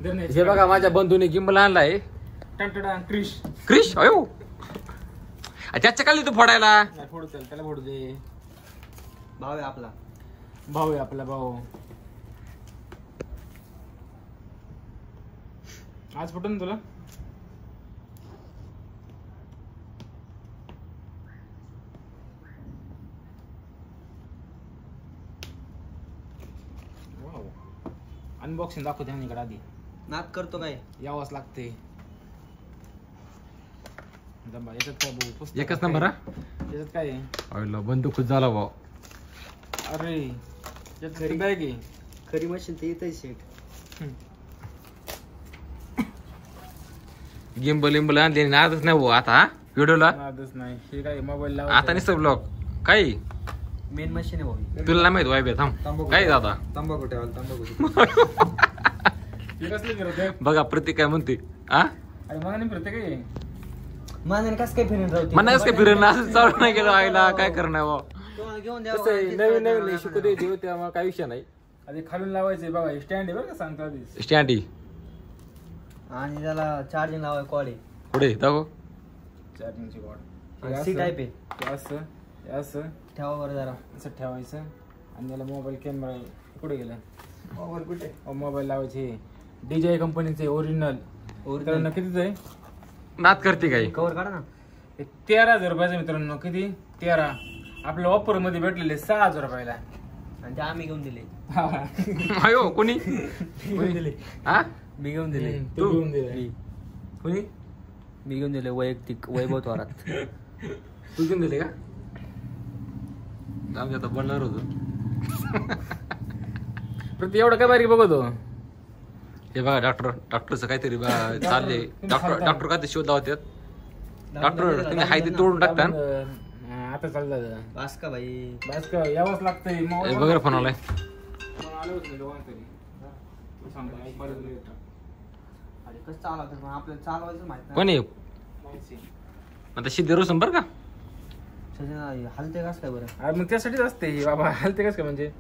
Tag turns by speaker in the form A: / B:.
A: हे बघा माझ्या बंधूने गिंबल आणलाय. क्रिश क्रिश अयो त्याच्या खाली तू फोडायला.
B: फोडू त्याला फोडू दे.
C: भाऊ आहे आपला.
B: भाऊ आहे आपला भाऊ. आज फुटून तुला. अनबॉक्सिंग दाखवते इकडे आधी.
C: नाद करतो काय
B: यावंच लागते. याच्यात काय भाऊ पुस्तक
A: एकच नंबर.
B: याच्यात काय आहे?
A: बंदूक झाला भाऊ.
B: अरे याच्यात खरी बॅग आहे.
C: खरी मशीन तर येतच शेट.
A: गिंबल लिंबल आणले नादच नाही भाऊ आता व्हिडिओला.
B: नादच नाही. हे काय मोबाईल लाव
A: आता नुसतं ब्लॉग काय
C: मेन मशीन आहे भाऊ.
A: तुला नाही माहित वायबे थांब काय दादा.
C: तंबाखू ठेवाल तंबाखू.
B: हे कसले करत आहे?
A: बघा प्रत्येक काय म्हणते.
B: अरे मला नाही प्रत्येक आहे.
C: मानाने कसं काय फिरून राहते.
A: म्हणा कसं काय फिरणं असं चालू नाही गेलं आईला काय करणार भाऊ.
C: घेऊन
A: कसं आहे, नवीन नवीन शिकू दे देऊ तेव्हा काही विषय नाही.
B: आधी खालून लावायचंय बघा. स्टँड आहे बरं का सांगतो आधी.
A: स्टँडी
C: आणि त्याला चार्जिंग लावाय कॉल आहे
A: पुढे दाखव.
B: चार्जिंगची कॉर्ड.
C: आणि सी टाईप आहे.
B: असं असं
C: ठेवा बरं जरा
B: असं ठेवायचं. आणि त्याला मोबाईल कॅमेरा कुठे गेला.
C: मोबाईल कुठे.
B: मोबाईल लावायचे. DJI कंपनीचे ओरिजिनल. मित्रांनो कितीच आहे.
A: नाद करते काही.
C: कवर काढा ना.
B: 13,000 रुपयाचं मित्रांनो. किती 13. आपल्या ऑफर मध्ये भेटलेले 6,000 रुपयाला.
C: आणि ते आम्ही घेऊन दिले.
A: अयो कोणी
C: घेऊन दिले.
A: हा
C: मी घेऊन दिले.
B: तू घेऊन दिले.
A: कोणी
C: मी घेऊन दिले वैयक्तिक वैभव थोरात.
A: तू घेऊन दिले का. आम्ही आता बनणार होतो.
B: प्रति एवढं काय बारीक बघतो.
A: हे बघा डॉक्टरचं काहीतरी चालले. डॉक्टर काय ते शोध लावतात. डॉक्टर तुम्ही हाय ते तोडून टाकता.
B: आता चाललं
C: बास का भाई.
B: बस का यावंच लागतंय.
A: बघा फोन आलाय.
C: कसं चालवतात आपल्याला चालवायचं माहित नाही.
A: कोणी आता शिद्दे रोसन बरं का.
C: हलते कसं काय बरं.
B: मग त्यासाठीच असते बाबा. हलते कसं काय म्हणजे